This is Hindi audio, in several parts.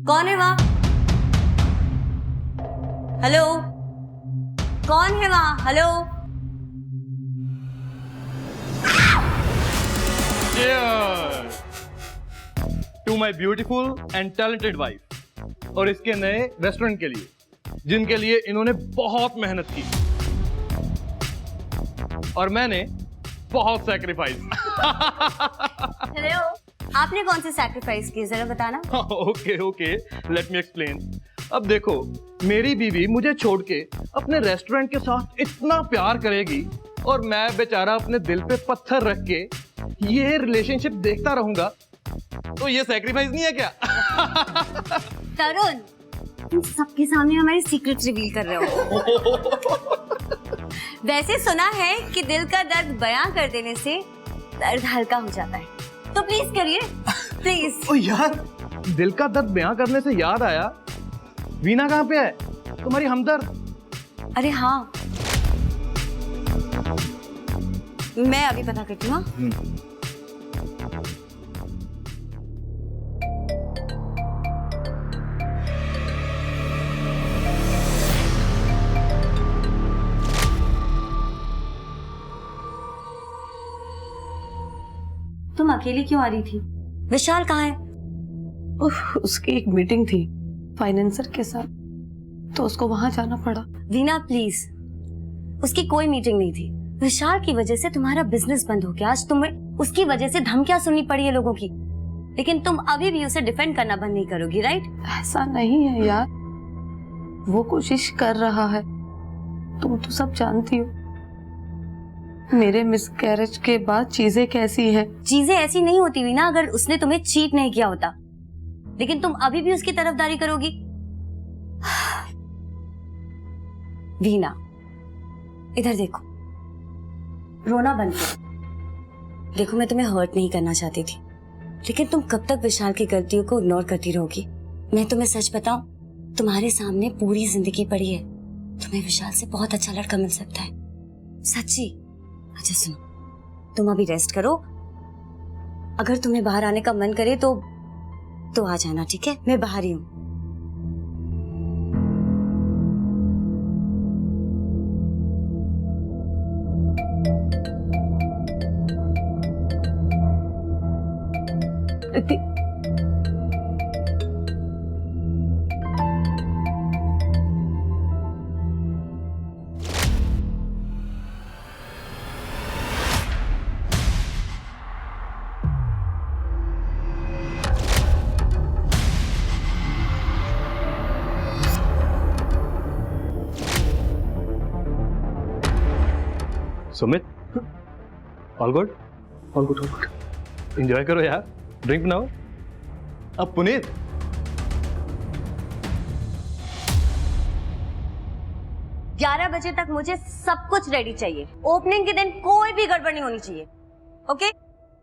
कौन है वहाँ? हेलो, कौन है वहाँ? Hello. To my beautiful and talented wife और इसके नए रेस्टोरेंट के लिए, जिनके लिए इन्होंने बहुत मेहनत की और मैंने बहुत सैक्रिफाइस। हेलो, आपने कौन सी सैक्रिफाइस की, जरा बताना। Okay, let me explain. अब देखो, मेरी बीवी मुझे छोड़ के अपने रेस्टोरेंट के साथ इतना प्यार करेगी और मैं बेचारा अपने दिल पे पत्थर रख के ये रिलेशनशिप देखता रहूंगा, तो ये सैक्रिफाइस नहीं है क्या? तरुण, तुम सबके सामने हमारी सीक्रेट रिवील कर रहे हो। वैसे सुना है कि दिल का दर्द बयां कर देने से दर्द हल्का हो जाता है, तो प्लीज करिए, प्लीज। ओ यार, दिल का दर्द बयां करने से याद आया, वीना कहाँ पे है, तुम्हारी हमदर्द? अरे हाँ, मैं अभी पता करती हूँ। तुम अकेली क्यों आ रही थी? विशाल कहाँ है? उसकी एक मीटिंग थी फाइनेंसर के साथ, तो उसको वहां जाना पड़ा। वीना प्लीज, उसकी कोई मीटिंग नहीं थी। विशाल की वजह से तुम्हारा बिजनेस बंद हो गया, आज तुम्हें उसकी वजह से धमकियां सुननी पड़ी है लोगों की, लेकिन तुम अभी भी उसे डिफेंड करना बंद नहीं करोगी, राइट? ऐसा नहीं है यार, वो कोशिश कर रहा है, तुम तो सब जानती हो मेरे मिसकैरेज के बाद चीजें कैसी हैं। चीजें ऐसी नहीं होती वीना अगर उसने तुम्हें चीट नहीं किया होता, लेकिन तुम अभी भी उसकी तरफदारी करोगी। वीना, इधर देखो, रोना बंद करो। देखो, मैं तुम्हें हर्ट नहीं करना चाहती थी, लेकिन तुम कब तक विशाल की गलतियों को इग्नोर करती रहोगी? मैं तुम्हें सच बताऊं, तुम्हारे सामने पूरी जिंदगी पड़ी है, तुम्हें विशाल से बहुत अच्छा लड़का मिल सकता है, सच्ची। अच्छा सुनो, तुम अभी रेस्ट करो, अगर तुम्हें बाहर आने का मन करे तो आ जाना, ठीक है? मैं बाहर ही हूँ। Sumit, all good? All good, all good. Enjoy करो यार, ड्रिंक बनाओ। अब पुनीत, ग्यारह बजे तक मुझे सब कुछ रेडी चाहिए। ओपनिंग के दिन कोई भी गड़बड़ नहीं होनी चाहिए, ओके?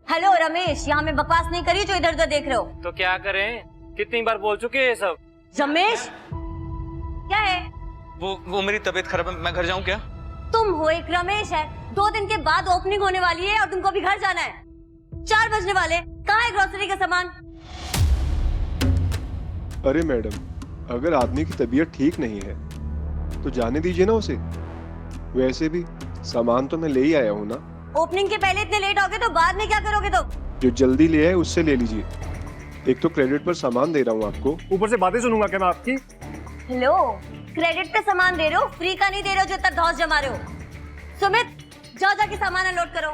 हेलो रमेश, यहाँ मैं बकवास नहीं करी जो इधर उधर देख रहे हो। तो क्या करें, कितनी बार बोल चुके हैं ये सब। रमेश, क्या है? वो मेरी तबीयत खराब है, मैं घर जाऊं क्या? तुम हो एक रमेश है, 2 दिन के बाद ओपनिंग होने वाली है और तुमको अभी घर जाना है। 4 बजने वाले, कहाँ है ग्रोसरी का सामान? अरे मैडम, अगर आदमी की तबीयत ठीक नहीं है तो जाने दीजिए ना उसे। वैसे भी सामान तो मैं ले ही आया हूँ ना। ओपनिंग के पहले इतने लेट हो गए तो बाद में क्या करोगे तुम? जो जल्दी ले आए उससे ले लीजिए। एक तो क्रेडिट पर सामान दे रहा हूँ आपको, ऊपर से बातें सुनूंगा क्या मैं आपकी? हेलो, क्रेडिट पे सामान दे रहे हो, फ्री का नहीं दे रहे हो जो इतना धौंस जमा रहे हो। सुमित, जाओ जाके सामान अनलोड करो।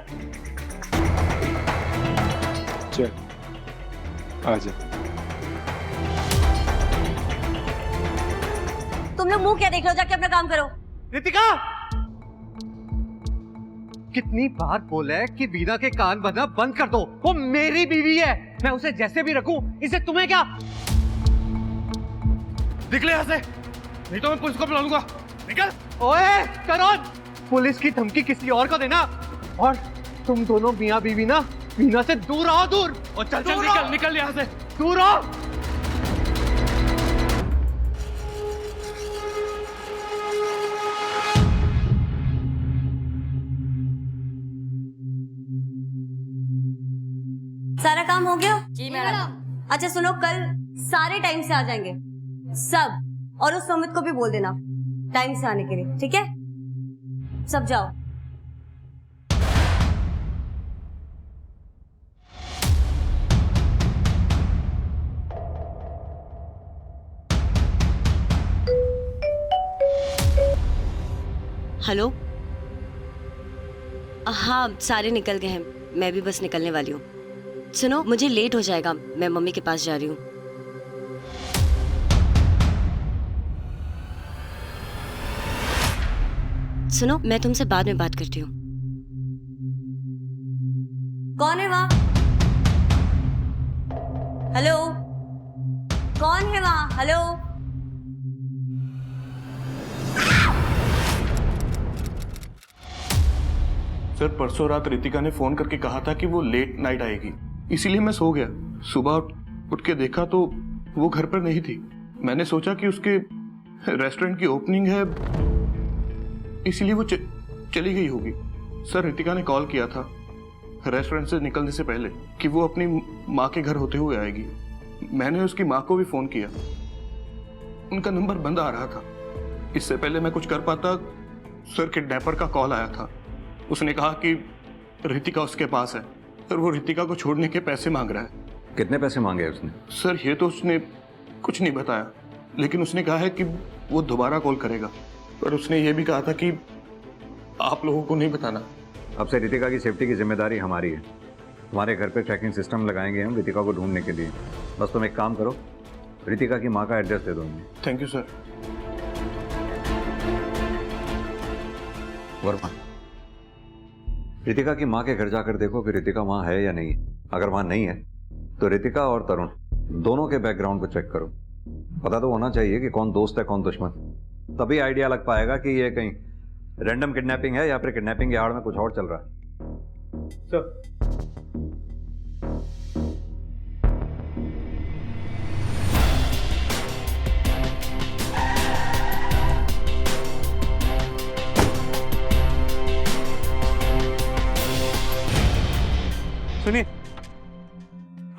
चल आजा। तुम लोग मुंह क्या देख रहे हो, जाके अपना काम करो। रितिका, कितनी बार बोला है कि वीना के कान भरना बंद कर दो, वो मेरी बीवी है, मैं उसे जैसे भी रखूं, इससे तुम्हें क्या? निकले यहाँ से, नहीं तो मैं पुलिस को बुला लूंगा। निकल। ओए करण, पुलिस की धमकी किसी और को देना, और तुम दोनों मियां बीवी ना वीना से दूर रहो, दूर। और चल चल निकल निकल यहाँ से, दूर रहो। सारा काम हो गया? जी मैडम। अच्छा सुनो, कल सारे टाइम से आ जाएंगे सब, और उस सुमित को भी बोल देना टाइम से आने के लिए, ठीक है? सब जाओ। हेलो, हाँ सारे निकल गए हैं, मैं भी बस निकलने वाली हूँ। सुनो, मुझे लेट हो जाएगा, मैं मम्मी के पास जा रही हूँ। सुनो, मैं तुमसे बाद में बात करती हूँ। कौन है वहाँ? हेलो, कौन है वहाँ? हेलो। सर परसों रात रितिका ने फोन करके कहा था कि वो लेट नाइट आएगी, इसीलिए मैं सो गया। सुबह उठ के देखा तो वो घर पर नहीं थी। मैंने सोचा कि उसके रेस्टोरेंट की ओपनिंग है, इसीलिए वो चली गई होगी। सर रितिका ने कॉल किया था रेस्टोरेंट से निकलने से पहले कि वो अपनी माँ के घर होते हुए आएगी। मैंने उसकी माँ को भी फोन किया, उनका नंबर बंद आ रहा था। इससे पहले मैं कुछ कर पाता, सर किडनैपर का कॉल आया था। उसने कहा कि रितिका उसके पास है और वो रितिका को छोड़ने के पैसे मांग रहा है। कितने पैसे मांगे उसने? सर ये तो उसने कुछ नहीं बताया, लेकिन उसने कहा है कि वो दोबारा कॉल करेगा, पर उसने ये भी कहा था कि आप लोगों को नहीं बताना। अब से रितिका की सेफ्टी की जिम्मेदारी हमारी है। तुम्हारे घर पे ट्रैकिंग सिस्टम लगाएंगे हम रितिका को ढूंढने के लिए। बस तुम एक काम करो, रितिका की माँ का एड्रेस दे दो हमें। Thank you sir. Verma, Ritika की माँ के घर जाकर देखो कि रितिका वहाँ है या नहीं। अगर वहाँ नहीं है तो रितिका और तरुण दोनों के बैकग्राउंड को चेक करो। पता तो होना चाहिए कि कौन दोस्त है कौन दुश्मन, तभी आइडिया लग पाएगा कि ये कहीं रैंडम किडनैपिंग है या फिर किडनैपिंग के आड़ में कुछ और चल रहा है। सर सुनिए,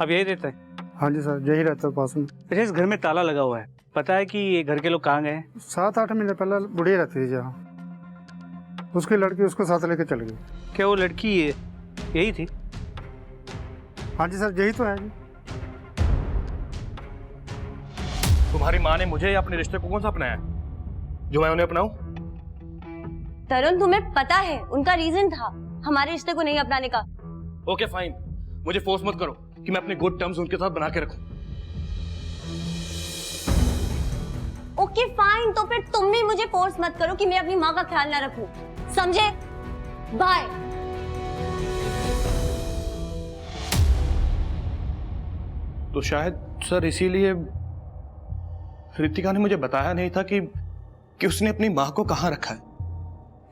अब यही रहता है? हाँ जी सर, यही रहता है पास में। अच्छा, इस घर में ताला लगा हुआ है, पता है कि ये घर के लोग कहाँ गए हैं? 7-8 महीने पहले बुढ़ी रहती थी जहाँ, उसकी लड़की उसको साथ लेके चल गई। क्या वो लड़की यही थी? हाँ जी सर, यही तो है जी। तुम्हारी माँ ने मुझे या अपने रिश्ते को कौन सा अपनाया जो मैं उन्हें अपनाऊं? तरुण, तुम्हें पता है उनका रीजन था हमारे रिश्ते को नहीं अपनाने का। ओके फाइन, मुझे फोर्स मत करो कि मैं अपने गुड टर्म्स उनके साथ बना के रखूं। ओके फाइन, तो फिर तुम भी मुझे फोर्स मत करो कि मैं अपनी माँ का ख्याल ना रखूं, समझे? बाय। तो शायद सर इसीलिए रितिका ने मुझे बताया नहीं था कि उसने अपनी माँ को कहाँ रखा है,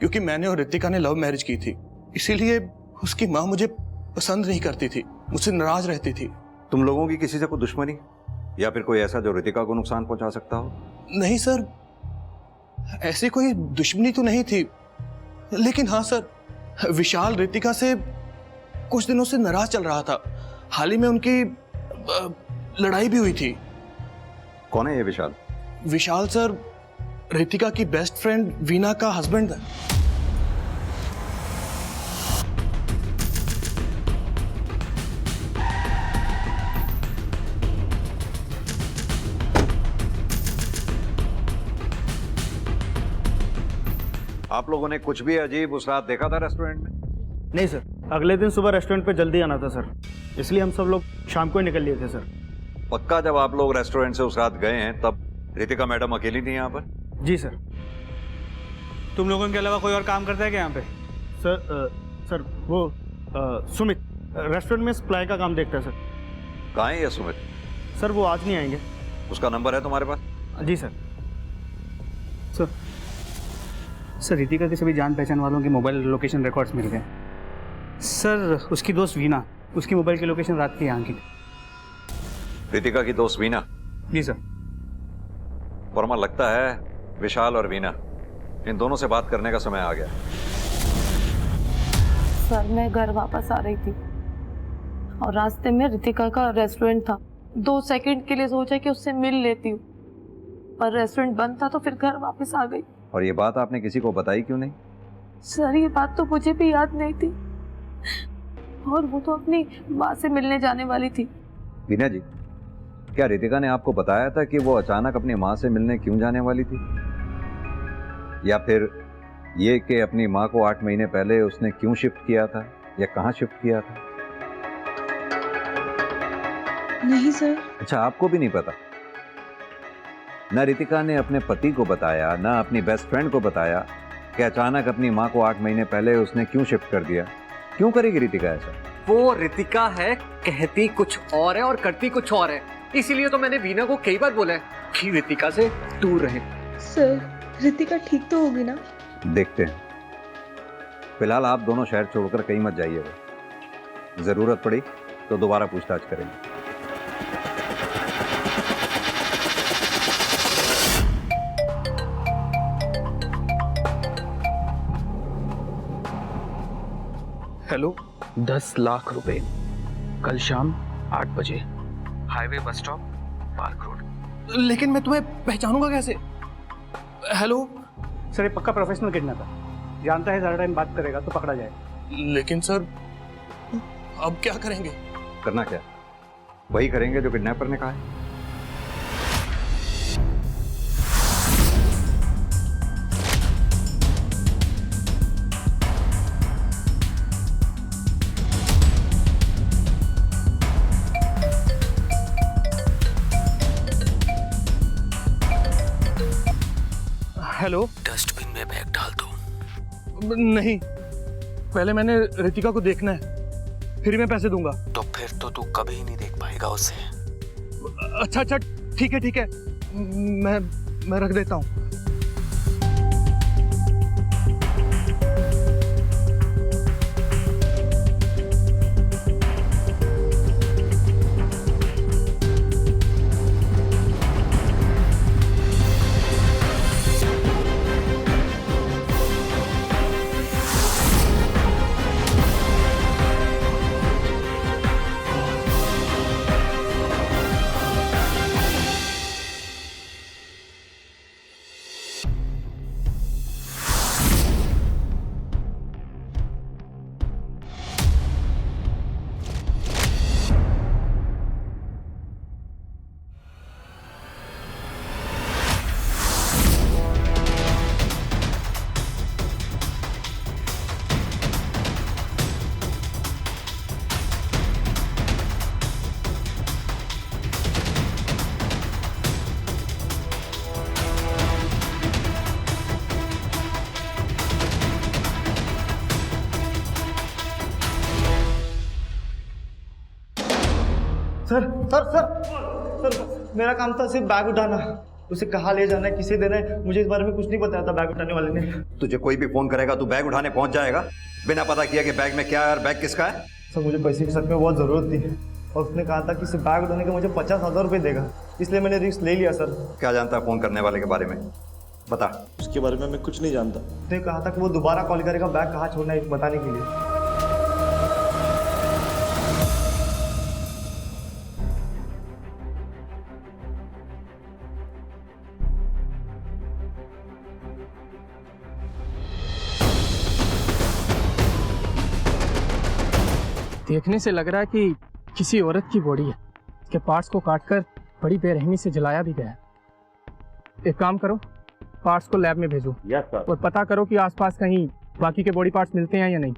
क्योंकि मैंने और रितिका ने लव मैरिज की थी। इसीलिए उसकी माँ मुझे पसंद नहीं करती थी, मुझसे नाराज रहती थी। तुम लोगों की किसी से कोई दुश्मनी या फिर कोई ऐसा जो रितिका को नुकसान पहुंचा सकता हो? नहीं सर, ऐसी कोई दुश्मनी तो नहीं थी, लेकिन हाँ सर, विशाल रितिका से कुछ दिनों से नाराज चल रहा था। हाल ही में उनकी लड़ाई भी हुई थी। कौन है ये विशाल? विशाल सर रितिका की बेस्ट फ्रेंड वीना का हस्बैंड है। आप लोगों ने कुछ भी अजीब उस रात देखा था रेस्टोरेंट में? नहीं सर, अगले दिन सुबह रेस्टोरेंट पे जल्दी आना था सर, इसलिए हम सब लोग शाम को ही निकल लिए थे सर। पक्का जब आप लोग रेस्टोरेंट से उस रात गए हैं तब रितिका मैडम अकेली थी यहाँ पर? जी सर। तुम लोगों के अलावा कोई और काम करता है क्या यहाँ पे? सर वो सुमित रेस्टोरेंट में सप्लाई का काम देखता है सर। कहाँ है ये सुमित? सर वो आज नहीं आएंगे। उसका नंबर है तुम्हारे पास? जी सर। सर रितिका के सभी जान पहचान वालों के मोबाइल लोकेशन रिकॉर्ड्स मिल गए। सर उसकी दोस्त वीना, उसकी मोबाइल की लोकेशन रात की यहाँ की। रितिका की दोस्त वीना? जी सर। वर्मा, लगता है विशाल और वीना इन दोनों से बात करने का समय आ गया। सर मैं घर वापस आ रही थी और रास्ते में रितिका का रेस्टोरेंट था, 2 सेकंड के लिए सोचा कि उससे मिल लेती हूँ, पर रेस्टोरेंट बंद था तो फिर घर वापस आ गई। और ये बात आपने किसी को बताई क्यों नहीं? सर ये बात तो मुझे भी याद नहीं थी, और वो तो अपनी माँ से मिलने जाने वाली थी। वीना जी, क्या रितिका ने आपको बताया था कि वो अचानक अपनी माँ से मिलने क्यों जाने वाली थी? या फिर ये कि अपनी माँ को 8 महीने पहले उसने क्यों शिफ्ट किया था या कहाँ शिफ्ट किया था? नहीं सर। अच्छा, आपको भी नहीं पता? न रितिका ने अपने पति को बताया, न अपनी बेस्ट फ्रेंड को बताया कि अचानक अपनी माँ को 8 महीने पहले उसने क्यों शिफ्ट कर दिया। क्यों करेगी रितिका ऐसा? वो रितिका है, कहती कुछ और है और करती कुछ और है। इसीलिए तो मैंने वीना को कई बार बोला है कि रितिका से दूर रहे। सर रितिका ठीक तो होगी ना? देखते हैं। फिलहाल आप दोनों शहर छोड़कर कहीं मत जाइएगा। जरूरत पड़ी तो दोबारा पूछताछ करेंगे। हेलो, 10 लाख रुपए कल शाम 8 बजे, highway bus stop, park road. लेकिन मैं तुम्हें पहचानूंगा कैसे? हेलो सर ये पक्का प्रोफेशनल किडनैपर, जानता है ज़्यादा टाइम बात करेगा तो पकड़ा जाए। लेकिन सर अब क्या करेंगे? करना क्या? वही करेंगे जो किडनैपर ने कहा है। हेलो, डस्टबिन में बैग डाल दो। नहीं, पहले मैंने रितिका को देखना है, फिर मैं पैसे दूंगा। तो फिर तो तू कभी नहीं देख पाएगा उसे। अच्छा अच्छा, ठीक है, मैं रख देता हूँ। सर सर सर सर मेरा काम था सिर्फ बैग उठाना, उसे कहाँ ले जाना है, किसे देना है, मुझे इस बारे में कुछ नहीं बताया था बैग उठाने वाले ने। तुझे कोई भी फोन करेगा तू बैग उठाने पहुंच जाएगा बिना पता किया कि बैग में क्या है और बैग किसका है? सर मुझे पैसे की सच में बहुत ज़रूरत थी और उसने कहा था कि इसे बैग उठाने का मुझे 50,000 रुपये देगा, इसलिए मैंने रिस्क ले लिया। सर क्या जानता है फोन करने वाले के बारे में? बता। उसके बारे में मैं कुछ नहीं जानता। उसने कहा था कि वो दोबारा कॉल करेगा बैग कहाँ छोड़ना है बताने के लिए। देखने से लग रहा है कि किसी औरत की बॉडी है। इसके पार्ट्स को काटकर बड़ी बेरहमी से जलाया भी गया है। एक काम करो, पार्ट्स को लैब में भेजो। Yes sir. और पता करो कि आसपास कहीं बाकी के बॉडी पार्ट्स मिलते हैं या नहीं।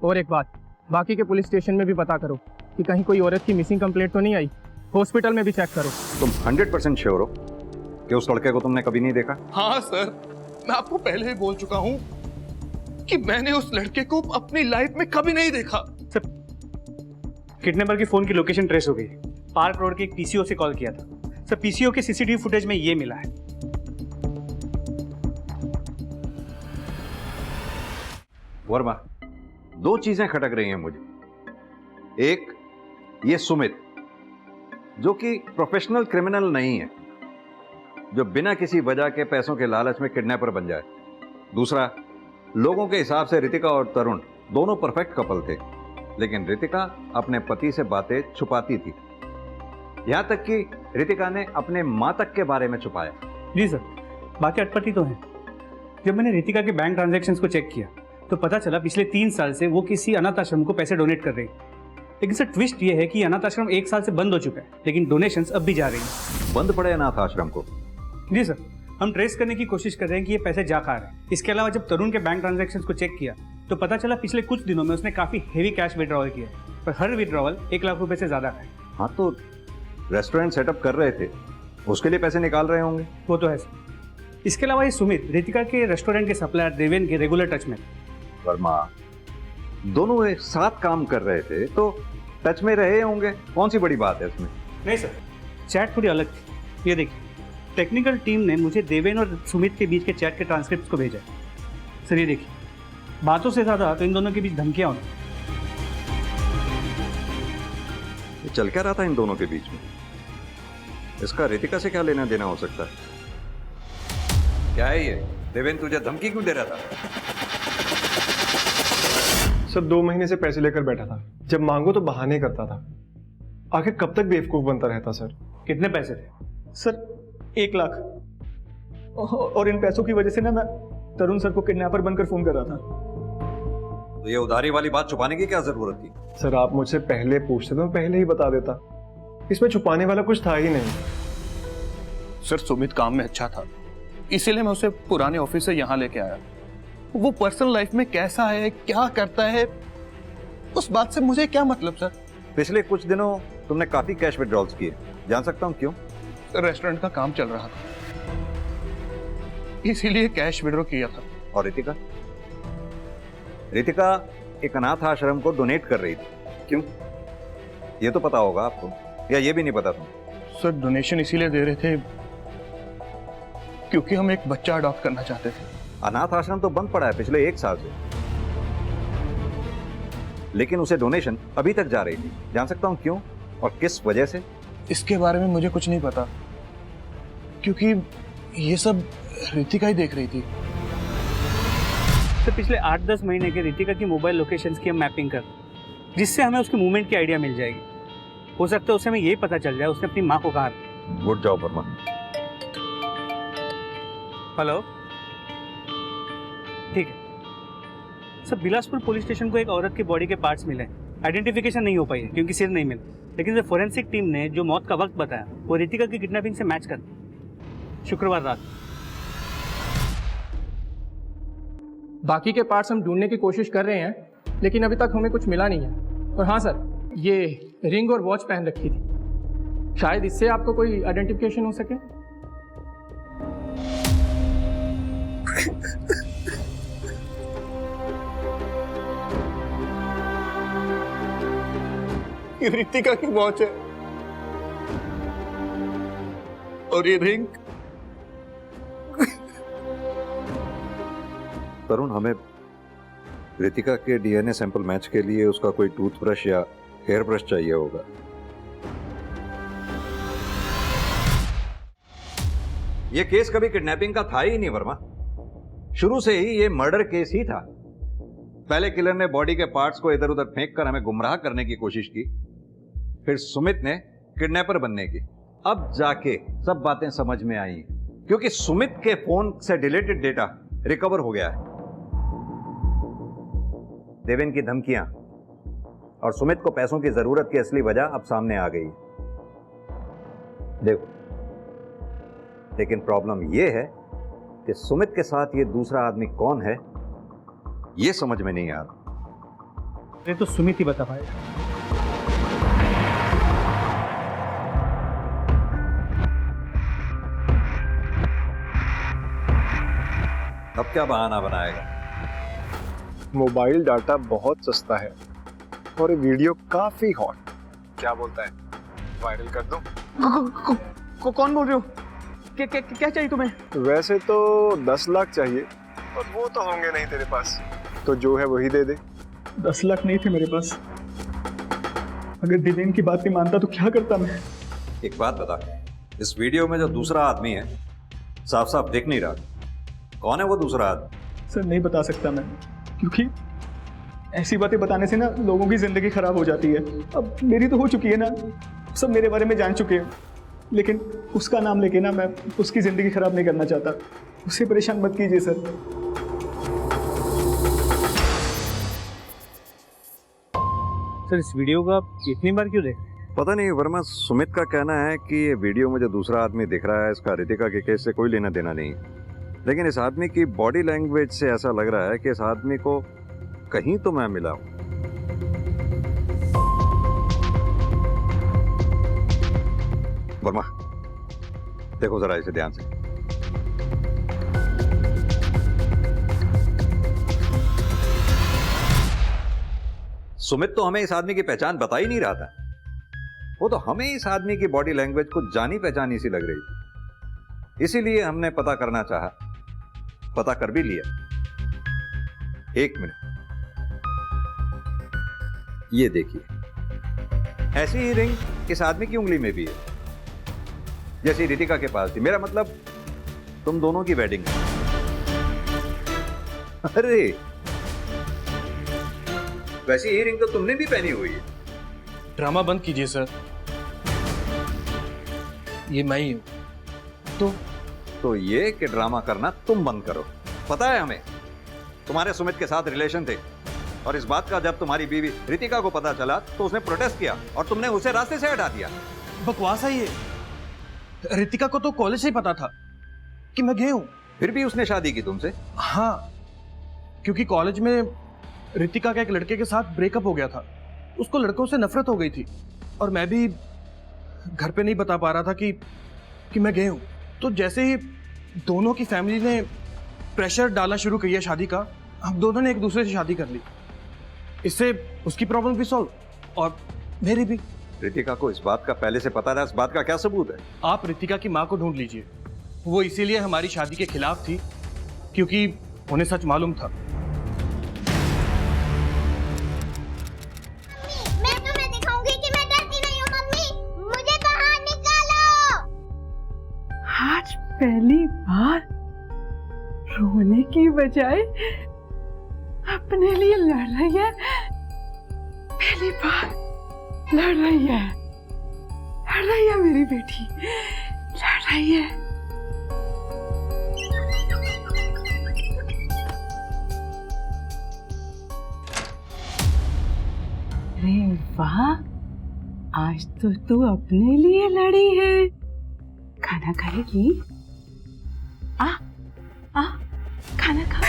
और एक बात, बाकी के पुलिस स्टेशन में भी पता करो कि कहीं कोई औरत की मिसिंग कंप्लेंट तो नहीं आई। हॉस्पिटल में भी चेक करो। तुम 100% श्योर हो कि उस लड़के को तुमने कभी नहीं देखा? हाँ सर, मैं आपको पहले ही बोल चुका हूँ कि मैंने उस लड़के को अपनी लाइफ में कभी नहीं देखा। सर किडनैपर की फोन की लोकेशन ट्रेस हो गई। पार्क रोड के एक पीसीओ से कॉल किया था। सर पीसीओ के सीसीटीवी फुटेज में ये मिला है। वर्मा, 2 चीजें खटक रही हैं मुझे। एक, ये सुमित जो कि प्रोफेशनल क्रिमिनल नहीं है, जो बिना किसी वजह के पैसों के लालच में किडनैपर बन जाए। दूसरा, लोगों के हिसाब से रितिका और तरुण दोनों परफेक्ट कपल थे, लेकिन रितिका अपने पति से बातें छुपाती थी। यहाँ तक कि रितिका ने अपने माँ तक के बारे में छुपाया। जी सर, बाकी अटपटी तो है। जब मैंने रितिका के बैंक ट्रांजैक्शंस को चेक किया तो पता चला पिछले 3 साल से वो किसी अनाथ आश्रम को पैसे डोनेट कर रही है। लेकिन सर ट्विस्ट ये है कि अनाथ आश्रम 1 साल से बंद हो चुका है, लेकिन डोनेशंस अब भी जा रही हैं। बंद पड़े अनाथ आश्रम को? जी सर, हम ट्रेस करने की कोशिश कर रहे हैं कि ये पैसे जा कहाँ रहे हैं। इसके अलावा जब तरुण के बैंक ट्रांजैक्शंस को चेक किया तो पता चला पिछले कुछ दिनों में उसने काफ़ी हेवी कैश विड्रॉवल किया है, पर हर विड्रॉवल 1 लाख रुपए से ज़्यादा है। हाँ, तो रेस्टोरेंट सेटअप कर रहे थे, उसके लिए पैसे निकाल रहे होंगे। वो तो है सर। इसके अलावा ये सुमित रितिका के रेस्टोरेंट के सप्लायर देवेन के रेगुलर टच में। वर्मा, दोनों एक साथ काम कर रहे थे तो टच में रहे होंगे, कौन सी बड़ी बात है इसमें? नहीं सर, चैट थोड़ी अलग थी। ये देखिए, टेक्निकल टीम ने मुझे देवेन और सुमित के बीच के चैट के ट्रांसक्रिप्ट को भेजा है। सर ये देखिए, बातों से ज़्यादा तो इन दोनों के बीच धमकियाँ होती। ये चल क्या रहा था इन दोनों के बीच में? इसका रितिका से क्या लेना देना हो सकता है? क्या है ये? देवेन तुझे धमकी क्यों दे रहा था? सर 2 महीने से पैसे लेकर बैठा था, जब मांगो तो बहाने करता था। आखिर कब तक बेवकूफ बनता रहता सर? कितने पैसे थे? सर 1 लाख, और इन पैसों की वजह से ना मैं तरुण सर को किडनैपर बनकर फोन कर रहा था। तो ये उधारी वाली बात छुपाने की क्या जरूरत थी? सर आप मुझसे पहले पूछते तो मैं पहले ही बता देता, इसमें छुपाने वाला कुछ था ही नहीं। सर सुमित काम में अच्छा था, इसीलिए मैं उसे पुराने ऑफिस से यहाँ लेके आया। वो पर्सनल लाइफ में कैसा है, क्या करता है, उस बात से मुझे क्या मतलब सर? पिछले कुछ दिनों तुमने काफी कैश विड्रॉल्स किए, जान सकता हूँ क्यों? रेस्टोरेंट का काम चल रहा था, इसीलिए कैश विड्रॉ किया था। और रितिका? रितिका एक अनाथ आश्रम को डोनेट कर रही थी, क्यों? ये तो पता होगा आपको, या ये भी नहीं पता तुम? सर डोनेशन इसीलिए दे रहे थे क्योंकि हम एक बच्चा अडॉप्ट करना चाहते थे। अनाथ आश्रम तो बंद पड़ा है पिछले 1 साल से, लेकिन उसे डोनेशन अभी तक जा रही थी, जान सकता हूं क्यों और किस वजह से? इसके बारे में मुझे कुछ नहीं पता, क्योंकि ये सब रितिका ही देख रही थी। तो पिछले 8-10 महीने के रितिका की मोबाइल लोकेशंस की हम मैपिंग कर, जिससे हमें उसके मूवमेंट की आइडिया मिल जाएगी। हो सकता है उससे हमें ये पता चल जाए उसने अपनी माँ को कहा। Good job Verma. हेलो, ठीक है सर। बिलासपुर पुलिस स्टेशन को एक औरत की बॉडी के पार्ट्स मिले, आइडेंटिफिकेशन नहीं हो पाई है क्योंकि सिर नहीं मिला, लेकिन जो फोरेंसिक टीम ने जो मौत का वक्त बताया वो रितिका की किडनैपिंग से मैच करती, शुक्रवार रात। बाकी के पार्ट्स हम ढूंढने की कोशिश कर रहे हैं, लेकिन अभी तक हमें कुछ मिला नहीं है। और हाँ सर, ये रिंग और वॉच पहन रखी थी, शायद इससे आपको कोई आइडेंटिफिकेशन हो सके। ये रितिका की वॉच है और ये रिंग। तरुण, हमें रितिका के डीएनए सैंपल मैच के लिए उसका कोई टूथब्रश या हेयर ब्रश चाहिए होगा। यह केस कभी किडनैपिंग का था ही नहीं वर्मा, शुरू से ही ये मर्डर केस ही था। पहले किलर ने बॉडी के पार्ट्स को इधर उधर फेंक कर हमें गुमराह करने की कोशिश की, फिर सुमित ने किडनैपर बनने की। अब जाके सब बातें समझ में आई, क्योंकि सुमित के फोन से डिलीटेड डेटा रिकवर हो गया है। देवेन की धमकियां और सुमित को पैसों की जरूरत की असली वजह अब सामने आ गई। देखो, लेकिन प्रॉब्लम यह है कि सुमित के साथ ये दूसरा आदमी कौन है ये समझ में नहीं आ रहा। ये तो सुमित ही बता पाएगा। अब क्या बहाना बनाएगा? मोबाइल डाटा बहुत सस्ता है और ये वीडियो काफी हॉट। क्या बोलता है, वायरल कर दो? कौन बोल रहे हो? क्या चाहिए तुम्हें? वैसे तो 10 लाख चाहिए, और वो तो होंगे नहीं तेरे पास, तो जो है वही दे दे। 10 लाख नहीं थे मेरे पास। अगर देवेन की बात नहीं मानता तो क्या करता मैं? एक बात बता, इस वीडियो में जो दूसरा आदमी है साफ साफ दिख नहीं रहा, कौन है वो दूसरा आदमी? सर नहीं बता सकता मैं, क्योंकि ऐसी बातें बताने से ना लोगों की जिंदगी खराब हो जाती है। अब मेरी तो हो चुकी है ना, सब मेरे बारे में जान चुके हो, लेकिन उसका नाम लेके ना मैं उसकी ज़िंदगी ख़राब नहीं करना चाहता। उसे परेशान मत कीजिए सर। सर इस वीडियो को आप इतनी बार क्यों देख रहे हैं? पता नहीं वर्मा, सुमित का कहना है कि ये वीडियो मुझे दूसरा आदमी दिख रहा है, इसका रितिका के केस से कोई लेना देना नहीं है। लेकिन इस आदमी की बॉडी लैंग्वेज से ऐसा लग रहा है कि इस आदमी को कहीं तो मैं मिला हूं। वर्मा देखो जरा इसे ध्यान से। सुमित तो हमें इस आदमी की पहचान बता ही नहीं रहा था, वो तो हमें इस आदमी की बॉडी लैंग्वेज को जानी पहचानी सी लग रही थी, इसीलिए हमने पता करना चाहा, पता कर भी लिया। एक मिनट, ये देखिए, ऐसी ही रिंग इस आदमी की उंगली में भी है जैसी रितिका के पास थी। मेरा मतलब तुम दोनों की वेडिंग है। अरे वैसी ही रिंग तो तुमने भी पहनी हुई है। ड्रामा बंद कीजिए सर, ये मैं ही हूं। तो ये कि ड्रामा करना तुम बंद करो। पता है हमें तुम्हारे सुमित के साथ रिलेशन थे, और इस बात का जब तुम्हारी बीवी रितिका को पता चला तो उसने प्रोटेस्ट किया और तुमने उसे रास्ते से हटा दिया। बकवास है ये। रितिका को तो कॉलेज से ही पता था कि मैं गया हूं। फिर भी उसने शादी की तुमसे? हाँ, क्योंकि कॉलेज में रितिका का एक लड़के के साथ ब्रेकअप हो गया था। उसको लड़कों से नफरत हो गई थी, और मैं भी घर पे नहीं बता पा रहा था कि मैं गया हूं। तो जैसे ही दोनों की फैमिली ने प्रेशर डालना शुरू किया शादी का, हम दोनों ने एक दूसरे से शादी कर ली। इससे उसकी प्रॉब्लम भी सॉल्व और मेरी भी। रितिका को इस बात का पहले से पता था? इस बात का क्या सबूत है? आप रितिका की माँ को ढूंढ लीजिए। वो इसीलिए हमारी शादी के खिलाफ थी क्योंकि उन्हें सच मालूम था। मैं तुम्हें दिखाऊंगी कि मैं डरती नहीं हूँ। मम्मी, मुझे बाहर निकालो। आज पहली बार रोने की बजाय अपने लिए लड़ रही है। पहली बार लड़ रही है मेरी बेटी, लड़ रही है। अरे वाह, आज तो तू अपने लिए लड़ी है। खाना खाएगी? आ खाना खा।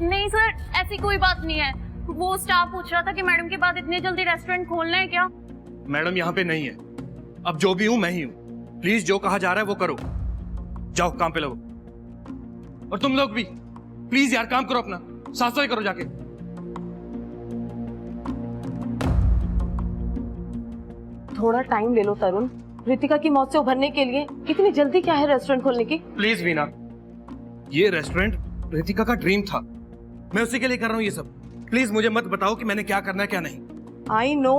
नहीं सर, ऐसी कोई बात नहीं है। वो स्टाफ पूछ रहा था कि मैडम के बाद इतनी जल्दी रेस्टोरेंट खोलना है क्या? मैडम यहाँ पे नहीं है। अब जो भी हूं मैं ही हूं। प्लीज जो कहा जा रहा है वो करो। जाओ काम पे लगो। और तुम लोग भी प्लीज यार काम करो, अपना साफ सफाई करो जाके। थोड़ा टाइम ले लो तरुण। रितिका की मौत से उभरने के लिए इतनी जल्दी क्या है रेस्टोरेंट खोलने की? प्लीज वीना, ये रेस्टोरेंट रितिका का ड्रीम था। मैं उसी के लिए कर रहा हूँ ये सब। प्लीज मुझे मत बताओ कि मैंने क्या करना है क्या नहीं। आई नो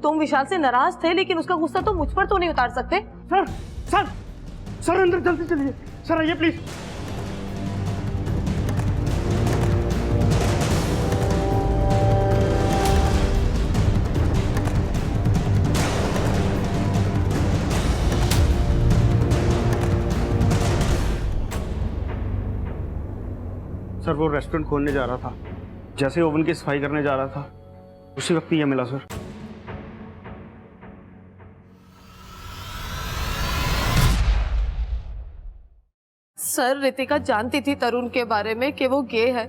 तुम विशाल से नाराज थे, लेकिन उसका गुस्सा तो मुझ पर तो नहीं उतार सकते। सर सर सर अंदर जल्दी चलिए। सर आइए प्लीज। सर वो रेस्टोरेंट खोलने जा रहा था, जैसे ओवन की सफाई करने जा रहा था उसी वक्त ये मिला सर। सर रितिका जानती थी तरुण के बारे में कि वो गे है,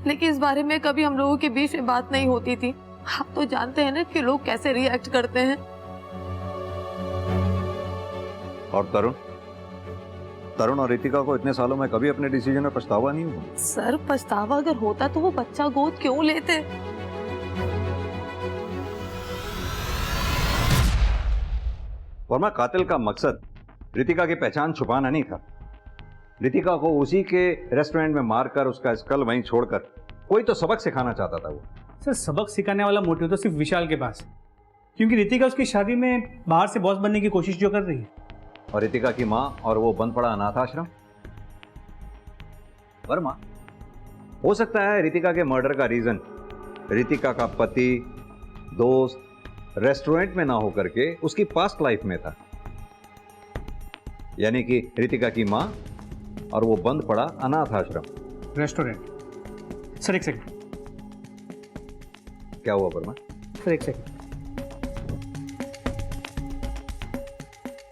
लेकिन इस बारे में कभी हम लोगों के बीच में बात नहीं होती थी। आप तो जानते हैं ना कि लोग कैसे रिएक्ट करते हैं। और तरुण और रितिका को इतने सालों में कभी अपने डिसीजन में पछतावा नहीं हुआ? सर पछतावा अगर होता तो वो बच्चा गोद क्यों लेते? वर्मा, कातिल का मकसद रितिका की पहचान छुपाना नहीं था। रितिका को उसी के रेस्टोरेंट में मारकर उसका स्कल वहीं छोड़कर कोई तो सबक सिखाना चाहता था वो। सर सबक सिखाने वाला मोटिव तो सिर्फ विशाल के पास है, क्योंकि रितिका उसकी शादी में बाहर से बॉस बनने की कोशिश जो कर रही है। और रितिका की माँ और वो बंद पड़ा अनाथ आश्रम। वर्मा, हो सकता है रितिका के मर्डर का रीजन रितिका का पति दोस्त रेस्टोरेंट में ना होकर के उसकी पास्ट लाइफ में था, यानी कि रितिका की माँ और वो बंद पड़ा अनाथ आश्रम। रेस्टोरेंट। सर एक सेकंड। क्या हुआ वर्मा? सर एक सेकंड।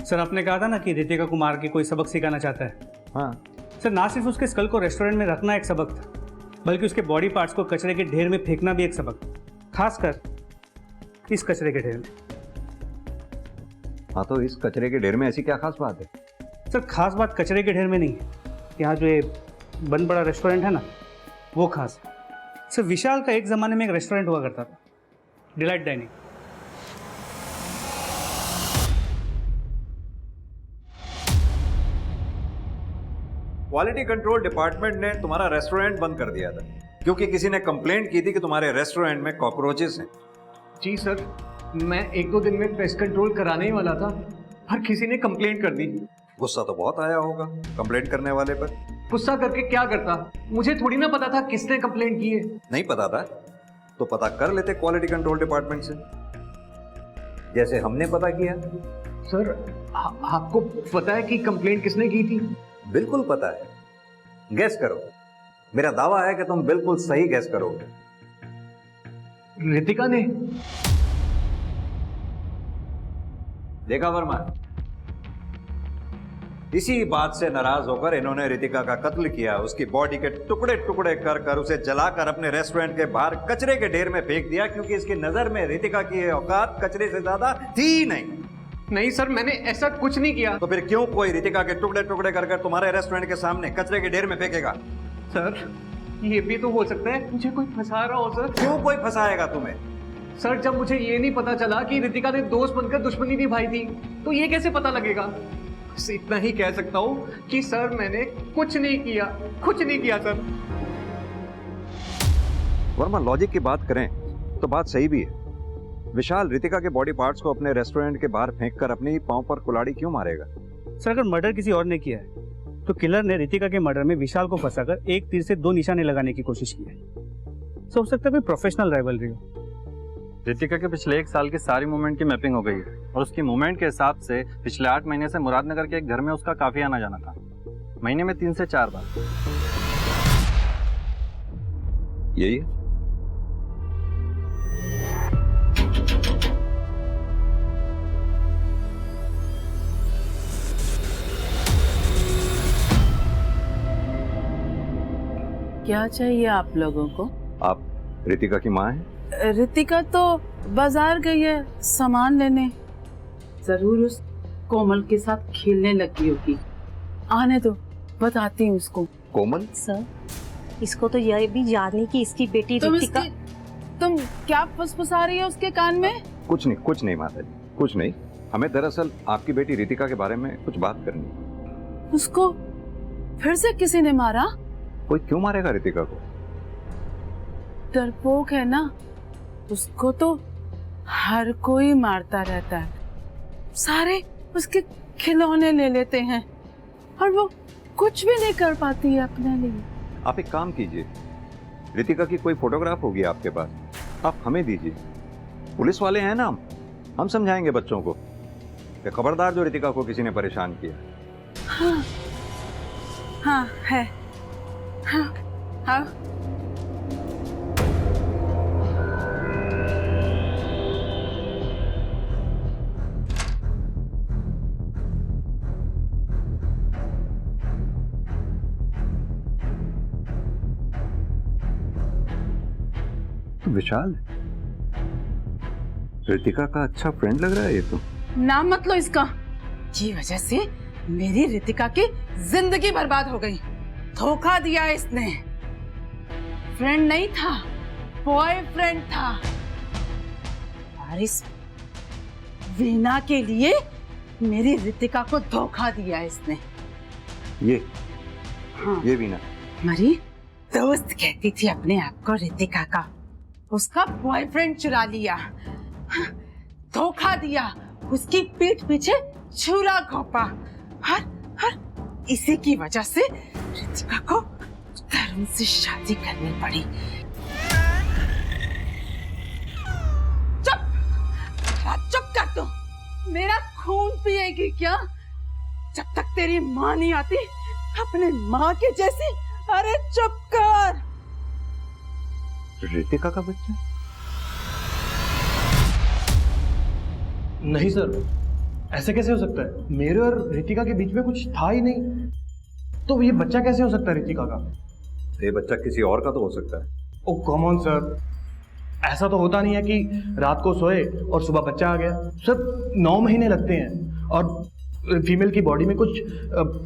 सर आपने कहा था ना कि रितिका को मार के कोई सबक सिखाना चाहता है। हाँ सर, ना सिर्फ उसके स्कल को रेस्टोरेंट में रखना एक सबक था, बल्कि उसके बॉडी पार्ट्स को कचरे के ढेर में फेंकना भी एक सबक, खासकर इस कचरे के ढेर में। हाँ, तो इस कचरे के ढेर में ऐसी क्या खास बात है? सर खास बात कचरे के ढेर में नहीं है, यहाँ जो ये बंद बड़ा रेस्टोरेंट है ना, वो खास है। सर विशाल का एक ज़माने में एक रेस्टोरेंट हुआ करता था, delight dining. Quality control department ने तुम्हारा रेस्टोरेंट बंद कर दिया था क्योंकि किसी ने कंप्लेंट की थी कि तुम्हारे रेस्टोरेंट में कॉकरोचेस हैं। जी सर, मैं 1-2 दिन में पेस्ट कंट्रोल कराने ही वाला था, हर किसी ने कंप्लेंट कर दी। गुस्सा तो बहुत आया होगा कंप्लेंट करने वाले पर। गुस्सा करके क्या करता, मुझे थोड़ी ना पता था किसने कंप्लेंट की है। नहीं पता था तो पता कर लेते क्वालिटी कंट्रोल डिपार्टमेंट से, जैसे हमने पता किया। सर आपको पता है कि कंप्लेंट किसने की थी? बिल्कुल पता है, गैस करो। मेरा दावा है कि तुम बिल्कुल सही गैस करोगे। रितिका ने। देखा वर्मा, इसी बात से नाराज होकर इन्होंने रितिका का कत्ल किया, उसकी बॉडी के टुकड़े टुकड़े कर कर उसे जलाकर अपने रेस्टोरेंट के बाहर कचरे के ढेर में फेंक दिया, क्योंकि इसकी नजर में रितिका की औकात कचरे से ज्यादा थी नहीं। नहीं सर, मैंने ऐसा कुछ नहीं किया। तो फिर क्यों कोई रितिका के टुकड़े टुकड़े कर कर तुम्हारे रेस्टोरेंट के सामने कचरे के ढेर में फेंकेगा? सर ये भी तो हो सकता है मुझे कोई फंसा रहा हो। सर क्यों कोई फंसाएगा तुम्हें? सर जब मुझे ये नहीं पता चला कि रितिका ने दोस्त बनकर दुश्मनी निभाई थी, तो ये कैसे पता लगेगा? बस इतना ही कह सकता हूँ कि सर मैंने कुछ नहीं किया, कुछ नहीं किया सर। वर्मा, लॉजिक की बात करें तो बात सही भी है। विशाल रितिका के बॉडी पार्ट्स को अपने रेस्टोरेंट के बाहर फेंककर अपने ही पांव पर कुल्हाड़ी क्यों मारेगा? सर अगर मर्डर किसी और ने किया है तो किलर ने रितिका के मर्डर में विशाल को फंसाकर एक तीर से 2 निशाने लगाने की कोशिश की है। हो सकता है कोई प्रोफेशनल राइवलरी हो। रितिका के पिछले 1 साल की सारी मूवमेंट की मैपिंग हो गई है और उसकी मूवमेंट के हिसाब से पिछले 8 महीने से मुरादनगर के एक घर में उसका काफी आना जाना था, महीने में 3 से 4 बार। यही है। क्या चाहिए आप लोगों को? आप रितिका की माँ हैं? रितिका तो बाजार गई है सामान लेने, जरूर उस कोमल के साथ खेलने लगी होगी। आने दो, बताती हूँ उसको। कोमल? सर इसको तो यह भी याद नहीं कि इसकी बेटी रितिका। तुम क्या फुसफुसा रही हो उसके कान में? कुछ नहीं माता जी, कुछ नहीं। हमें दरअसल आपकी बेटी रितिका के बारे में कुछ बात करनी है। उसको फिर से किसी ने मारा? कोई क्यों मारेगा रितिका को? डरपोक है ना, उसको तो हर कोई मारता रहता है। सारे उसके खिलौने ले लेते हैं और वो कुछ भी नहीं कर पाती है अपने लिए। आप एक काम कीजिए, रितिका की कोई फोटोग्राफ होगी आपके पास, आप हमें दीजिए। पुलिस वाले हैं ना, हम समझाएंगे बच्चों को कि खबरदार जो रितिका को किसी ने परेशान किया। हाँ, हाँ है। हाँ, हाँ। तो विशाल रितिका का अच्छा फ्रेंड लग रहा है ये तो। नाम मत लो इसका, जी वजह से मेरी रितिका की जिंदगी बर्बाद हो गई। धोखा दिया इसने। फ्रेंड नहीं था, बॉयफ्रेंड था। और इस वीना के लिए मेरी रितिका को धोखा दिया इसने। ये वीना हमारी दोस्त कहती थी अपने आप को रितिका का, उसका बॉयफ्रेंड चुरा लिया, धोखा दिया, उसकी पीठ पीछे छुरा घोंपा। हर इसी की वजह से रितिका को तरुण से शादी करनी पड़ी। चुप! मेरा खून पिएगी क्या? जब तक तेरी माँ नहीं आती अपने माँ के जैसी। अरे चुप कर। रितिका का बच्चा? नहीं सर, ऐसे कैसे हो सकता है? मेरे और रितिका के बीच में कुछ था ही नहीं, तो ये बच्चा कैसे हो सकता है रितिका का? ये बच्चा किसी और का तो हो सकता है। ओ कम ऑन सर, ऐसा तो होता नहीं है कि रात को सोए और सुबह बच्चा आ गया। सर 9 महीने लगते हैं और फीमेल की बॉडी में कुछ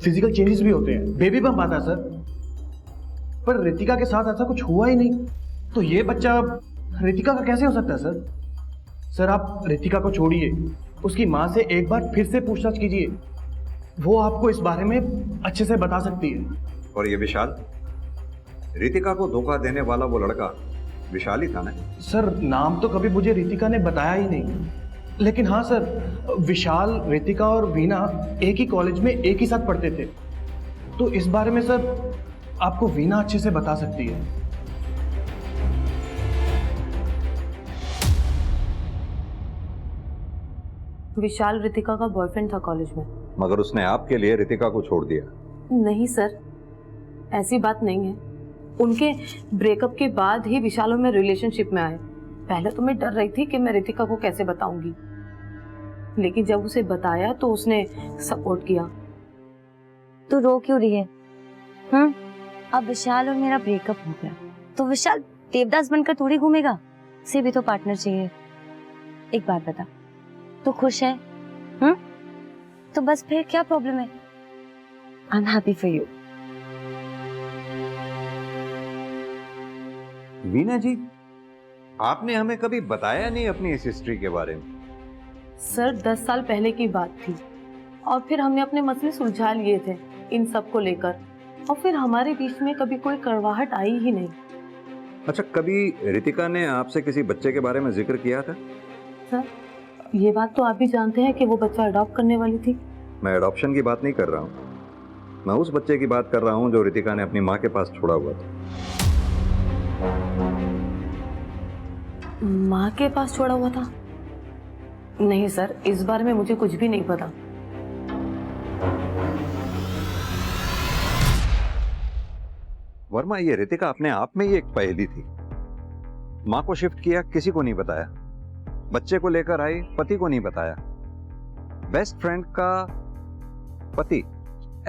फिजिकल चेंजेस भी होते हैं, बेबी बम्प आता है सर। पर रितिका के साथ ऐसा कुछ हुआ ही नहीं, तो ये बच्चा रितिका का कैसे हो सकता है सर? सर आप रितिका को छोड़िए, उसकी माँ से एक बार फिर से पूछताछ कीजिए, वो आपको इस बारे में अच्छे से बता सकती है। और ये विशाल, रितिका को धोखा देने वाला वो लड़का विशाल ही था ना? सर नाम तो कभी मुझे रितिका ने बताया ही नहीं, लेकिन हाँ सर, विशाल, रितिका और वीना एक ही कॉलेज में एक ही साथ पढ़ते थे, तो इस बारे में सर आपको वीना अच्छे से बता सकती है। विशाल रितिका का बॉयफ्रेंड था कॉलेज में। मगर उसने आपके लिए रितिका को छोड़ दिया? नहीं सर, ऐसी बात नहीं है। उनके ब्रेकअप के बाद ही विशाल और मैं रिलेशनशिप में आए। पहले तो मैं डर रही थी कि मैं रितिका को कैसे बताऊंगी, लेकिन जब उसे बताया तो उसने सपोर्ट किया। तू रो क्यों रही है? अब विशाल और मेरा ब्रेकअप हो गया तो विशाल देवदास बनकर थोड़ी घूमेगा, उसे भी तो पार्टनर चाहिए। एक बात बता, तू खुश है? तो बस फिर क्या प्रॉब्लम है? I am happy for you. Veena ji, आपने हमें कभी बताया नहीं अपनी इस हिस्ट्री के बारे में। सर 10 साल पहले की बात थी और फिर हमने अपने मसले सुलझा लिए थे इन सब को लेकर, और फिर हमारे बीच में कभी कोई कड़वाहट आई ही नहीं। अच्छा, कभी रितिका ने आपसे किसी बच्चे के बारे में जिक्र किया था? सर ये बात तो आप भी जानते हैं कि वो बच्चा अडॉप्ट करने वाली थी। मैं अडॉप्शन की बात नहीं कर रहा हूँ, मैं उस बच्चे की बात कर रहा हूँ जो रितिका ने अपनी माँ के पास छोड़ा हुआ था। माँ के पास छोड़ा हुआ था? नहीं सर, इस बारे में मुझे कुछ भी नहीं पता। वर्मा, ये रितिका अपने आप में ही एक पहेली थी। माँ को शिफ्ट किया, किसी को नहीं बताया। बच्चे को लेकर आई, पति को नहीं बताया। बेस्ट फ्रेंड का पति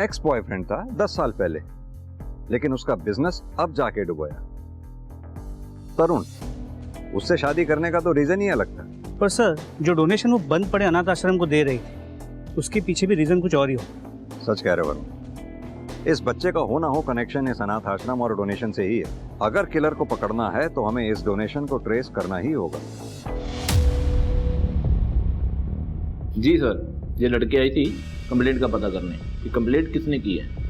एक्स बॉयफ्रेंड था 10 साल पहले, लेकिन उसका बिजनेस अब जाके डुबोया। तरुण, उससे शादी करने का तो रीजन ही अलग था। पर सर, जो डोनेशन वो बंद पड़े अनाथ आश्रम को दे रही थी, उसके पीछे भी रीजन कुछ और ही हो। सच कह रहे वर्मा, इस बच्चे का हो ना हो कनेक्शन इस अनाथ आश्रम और डोनेशन से ही है। अगर किलर को पकड़ना है तो हमें इस डोनेशन को ट्रेस करना ही होगा। जी सर, ये लड़की आई थी कंप्लेंट का पता करने कि कंप्लेंट किसने की है।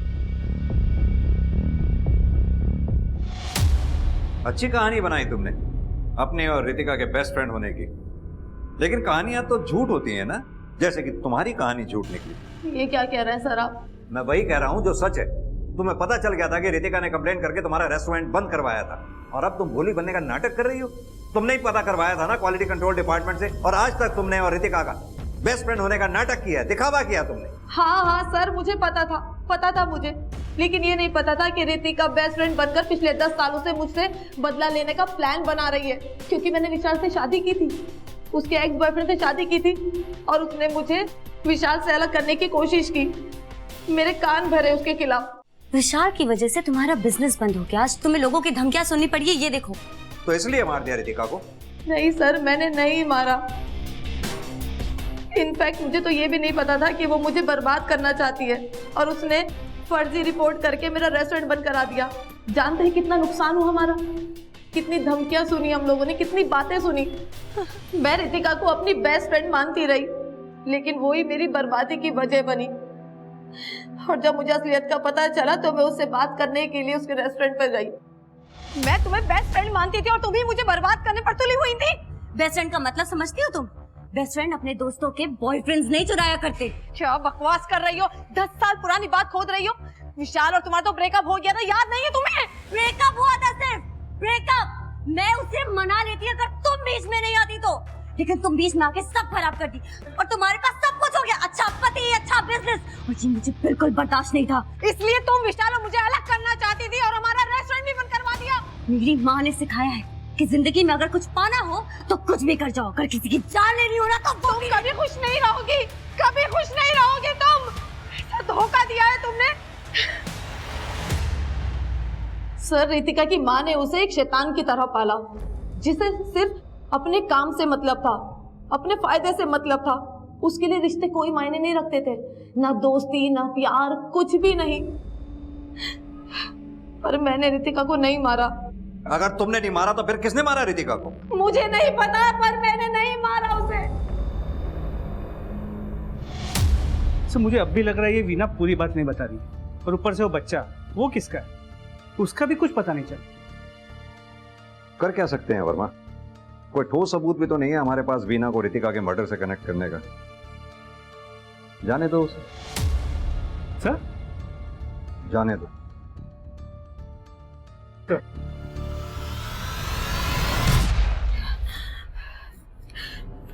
अच्छी कहानी बनाई तुमने अपने और रितिका के बेस्ट फ्रेंड होने की, लेकिन कहानियां तो झूठ होती हैं ना, जैसे कि तुम्हारी कहानी झूठ निकली। ये क्या कह रहे हैं सर आप? मैं वही कह रहा हूं जो सच है। तुम्हें पता चल गया था कि रितिका ने कंप्लेंट करके तुम्हारा रेस्टोरेंट बंद करवाया था, और अब तुम भोली बनने का नाटक कर रही हो। तुमने ही पता करवाया था ना क्वालिटी कंट्रोल डिपार्टमेंट से, और आज तक तुमने और रितिका का बेस्ट फ्रेंड होने का नाटक किया, दिखावा किया तुमने। हाँ सर, मुझे पता था मुझे, लेकिन ये नहीं पता था कि रितिका बेस्ट फ्रेंड बनकर पिछले 10 सालों से मुझसे बदला लेने का प्लान बना रही है। क्योंकि मैंने विशाल से शादी की थी, उसके एक्स बॉयफ्रेंड से शादी की थी, और उसने मुझे विशाल से अलग करने की कोशिश की। मेरे कान भरे उसके खिलाफ। विशाल की वजह से तुम्हारा बिजनेस बंद हो गया, आज तुम्हें लोगों की धमकियां सुननी पड़ी है, ये देखो। तो इसलिए मार दिया रितिका को? नहीं सर, मैंने नहीं मारा। इनफैक्ट मुझे तो ये भी नहीं पता था कि वो मुझे बर्बाद करना चाहती है, और उसने फर्जी रिपोर्ट करके मेरा रेस्टोरेंट बंद करा दिया। जानते हैं कितना नुकसान हुआ हमारा, कितनी धमकियां सुनी हम लोगों ने, कितनी बातें सुनी। मैं रितिका को अपनी बेस्ट फ्रेंड मानती रही, लेकिन वो ही मेरी बर्बादी की वजह बनी। और जब मुझे असलियत का पता चला तो मैं उससे बात करने के लिए उसके रेस्टोरेंट पर गई। मैं तुम्हें बेस्ट फ्रेंड मानती थी और तुम ही मुझे बर्बाद करने पर तुली हुई थी। बेस्ट फ्रेंड का मतलब समझती हो तुम? बेस्ट फ्रेंड अपने दोस्तों के बॉयफ्रेंड्स नहीं चुराया करते। क्या बकवास कर रही हो? 10 साल पुरानी बात खोद रही हो। विशाल और तुम्हारा तो ब्रेकअप हो गया था, याद नहीं है तुम्हें? ब्रेकअप हुआ था, सिर्फ ब्रेकअप। मैं उसे मना लेती अगर तुम बीच में नहीं आती तो, लेकिन तुम बीच में आके सब खराब कर दी, और तुम्हारे पास गया, अच्छा पति, अच्छा बिजनेस, और ये मुझे बिल्कुल बर्दाश्त नहीं था। इसलिए तुम विशाल और मुझे अलग करना चाहती थी और हमारा रेस्टोरेंट भी बंद करवा दिया। मेरी माँ ने सिखाया है कि जिंदगी में अगर कुछ पाना हो तो कुछ भी कर जाओ, अगर किसी की जान लेनी हो ना तो वो भी। कभी खुश नहीं रहोगी, कभी खुश नहीं रहोगी तुम। ऐसा धोखा दिया है तुमने। सर, रितिका की माँ ने उसे एक शैतान की तरह पाला, जिसे सिर्फ अपने काम से मतलब था, अपने फायदे से मतलब था। उसके लिए रिश्ते कोई मायने नहीं रखते थे, ना दोस्ती ना प्यार, कुछ भी नहीं। पर मैंने रितिका को नहीं मारा। अगर तुमने नहीं मारा तो फिर किसने मारा रितिका को? मुझे नहीं पता, पर मैंने नहीं मारा उसे। सो मुझे अब भी लग रहा है ये वीना पूरी बात नहीं बता रही, और ऊपर से वो बच्चा, वो किसका है उसका भी कुछ पता नहीं चला। कर क्या सकते हैं वर्मा? कोई ठोस सबूत भी तो नहीं है हमारे पास वीना को रितिका के मर्डर से कनेक्ट करने का। जाने दो उसे। सर? जाने दो।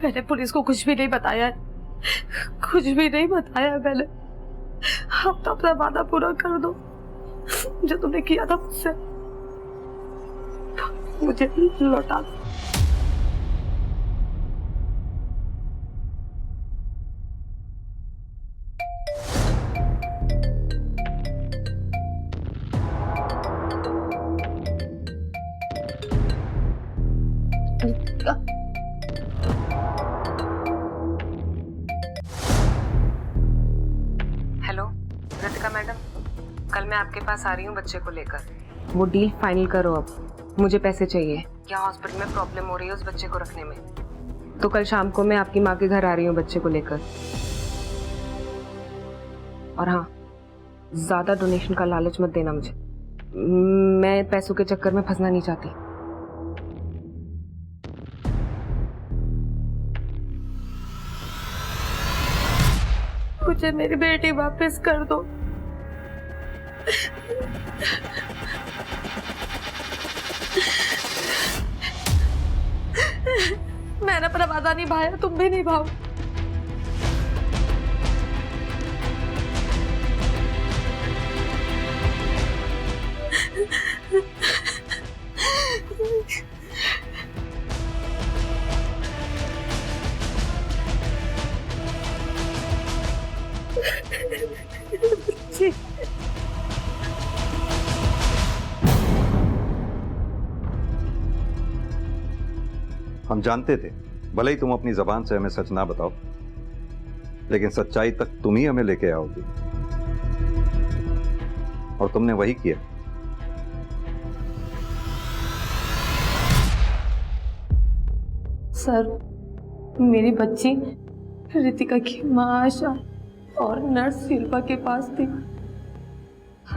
मैंने पुलिस को कुछ भी नहीं बताया, कुछ भी नहीं बताया मैंने। अब तो अपना वादा पूरा कर दो, जो तुमने किया था मुझसे, मुझे लौटा दो। हेलो रितिका मैडम, कल मैं आपके पास आ रही हूँ बच्चे को लेकर। वो डील फाइनल करो अब, मुझे पैसे चाहिए। यहाँ हॉस्पिटल में प्रॉब्लम हो रही है उस बच्चे को रखने में, तो कल शाम को मैं आपकी माँ के घर आ रही हूँ बच्चे को लेकर। और हाँ, ज्यादा डोनेशन का लालच मत देना मुझे, मैं पैसों के चक्कर में फंसना नहीं चाहती। मुझे मेरी बेटी वापस कर दो। मैंने अपना वादा निभाया, तुम भी निभाओ। हम जानते थे, भले ही तुम अपनी जबान से हमें सच ना बताओ, लेकिन सच्चाई तक तुम ही हमें लेके आओगे, और तुमने वही किया। सर, मेरी बच्ची रितिका की माँ आशा और नर्स शिल्पा के पास थी,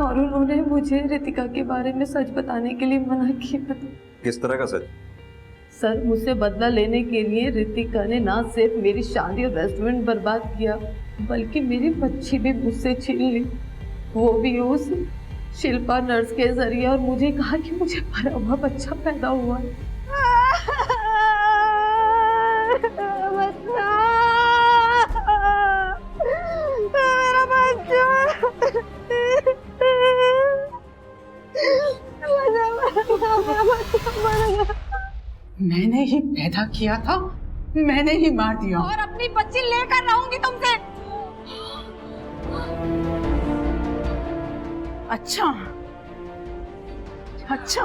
और उन्होंने मुझे रितिका के बारे में सच बताने के लिए मना किया। किस तरह का सच? सर, मुझसे बदला लेने के लिए रितिका ने ना सिर्फ मेरी शादी और रेस्टोरेंट बर्बाद किया, बल्कि मेरी बच्ची भी मुझसे छीन ली, वो भी उस शिल्पा नर्स के जरिए, और मुझे कहा कि मुझे मरा हुआ बच्चा पैदा हुआ है। मेरा बच्चा मैंने ही पैदा किया था, मैंने ही मार दिया, और अपनी बच्ची लेकर रहूंगी तुमसे। अच्छा अच्छा,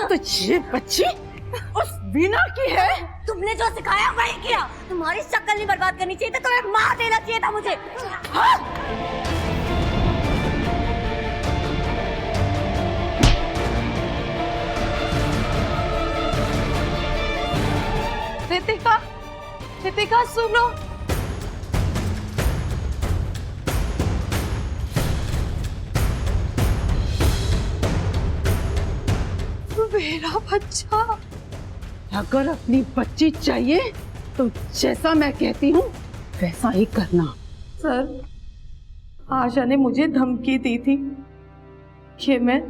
तो ये बच्ची उस वीना की है? तुमने जो सिखाया वही किया। तुम्हारी शक्ल नहीं बर्बाद करनी चाहिए थी, तुम्हें मार देना चाहिए था मुझे। रितिका, रितिका सुनो। मेरा बच्चा। अगर अपनी बच्ची चाहिए तो जैसा मैं कहती हूँ वैसा ही करना। सर, आशा ने मुझे धमकी दी थी कि मैं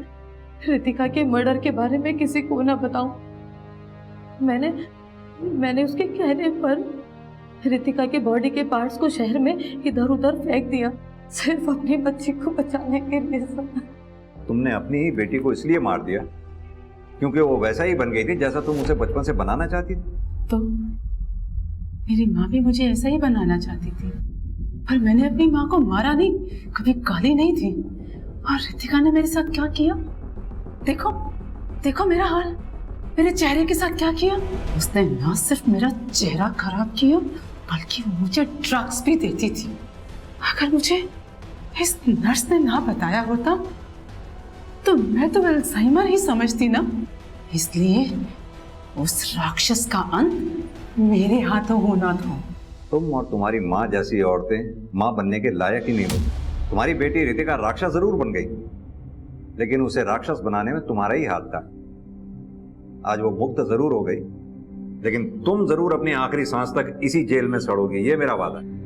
रितिका के मर्डर के बारे में किसी को ना बताऊं। मैंने उसके कहने पर रितिका के बॉडी के पार्ट्स को शहर में इधर उधर फेंक दिया, सिर्फ अपनी बच्ची को बचाने के लिए सर। तुमने अपनी ही बेटी को इसलिए मार दिया क्योंकि वो वैसा ही बन गई थी जैसा तुम उसे बचपन से बनाना चाहती थी। तो मेरी माँ भी मुझे ऐसा ही बनाना चाहती थी, पर मैंने अपनी माँ को मारा नहीं, कभी गाली नहीं थी। और रितिका ने मेरे साथ क्या किया, देखो देखो मेरा हाल, मेरे चेहरे के साथ क्या किया। उसने ना सिर्फ मेरा चेहरा खराब किया बल्कि मुझे ड्रग्स भी देती थी। अगर मुझे इस नर्स ने ना बताया होता तो मैं तो अल्जाइमर ही समझती ना। इसलिए उस राक्षस का अंत मेरे हाथों होना था। तुम और तुम्हारी माँ जैसी औरतें माँ बनने के लायक ही नहीं होती। तुम्हारी बेटी रितिका राक्षस जरूर बन गई, लेकिन उसे राक्षस बनाने में तुम्हारा ही हाथ था। आज वो मुक्त जरूर हो गई, लेकिन तुम जरूर अपनी आखिरी सांस तक इसी जेल में सड़ोगी, ये मेरा वादा है।